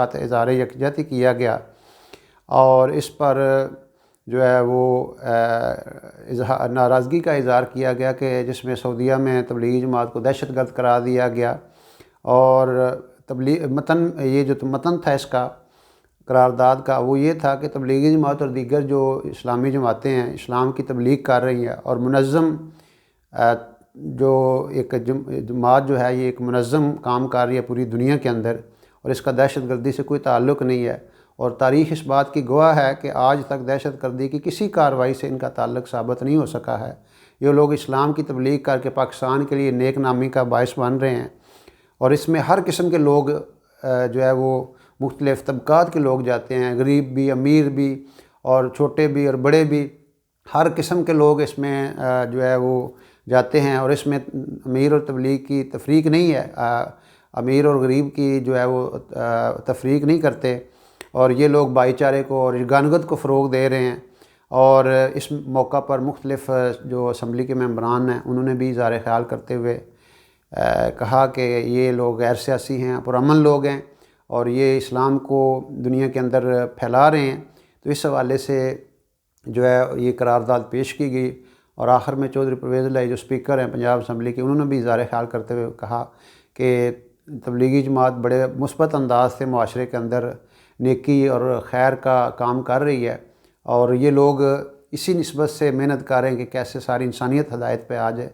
ساتھ اظہار یکجہتی کیا گیا، اور اس پر جو ہے وہ ناراضگی کا اظہار کیا گیا کہ جس میں سعودیہ میں تبلیغی جماعت کو دہشت گرد قرار دیا گیا، اور یہ جو متن تھا اس کا قرارداد کا وہ یہ تھا کہ تبلیغی جماعت اور دیگر جو اسلامی جماعتیں ہیں اسلام کی تبلیغ کر رہی ہیں، اور منظم جو ایک جماعت جو ہے یہ ایک منظم کام کر رہی ہے پوری دنیا کے اندر، اور اس کا دہشت گردی سے کوئی تعلق نہیں ہے، اور تاریخ اس بات کی گواہ ہے کہ آج تک دہشت گردی کی کسی کارروائی سے ان کا تعلق ثابت نہیں ہو سکا ہے۔ یہ لوگ اسلام کی تبلیغ کر کے پاکستان کے لیے نیک نامی کا باعث بن رہے ہیں، اور اس میں ہر قسم کے لوگ جو ہے وہ مختلف طبقات کے لوگ جاتے ہیں، غریب بھی، امیر بھی، اور چھوٹے بھی اور بڑے بھی، ہر قسم کے لوگ اس میں جو ہے وہ جاتے ہیں، اور اس میں امیر اور تبلیغ کی تفریق نہیں ہے، امیر اور غریب کی جو ہے وہ تفریق نہیں کرتے، اور یہ لوگ بھائی چارے کو اور یگانگت کو فروغ دے رہے ہیں۔ اور اس موقع پر مختلف جو اسمبلی کے ممبران ہیں انہوں نے بھی اظہار خیال کرتے ہوئے کہا کہ یہ لوگ غیر سیاسی ہیں، پرامن لوگ ہیں، اور یہ اسلام کو دنیا کے اندر پھیلا رہے ہیں۔ تو اس حوالے سے جو ہے یہ قرارداد پیش کی گئی، اور آخر میں چودھری پرویز الہی جو اسپیکر ہیں پنجاب اسمبلی کے، انہوں نے بھی اظہار خیال کرتے ہوئے کہا کہ تبلیغی جماعت بڑے مثبت انداز سے معاشرے کے اندر نیکی اور خیر کا کام کر رہی ہے، اور یہ لوگ اسی نسبت سے محنت کر رہے ہیں کہ کیسے ساری انسانیت ہدایت پہ آ جائے۔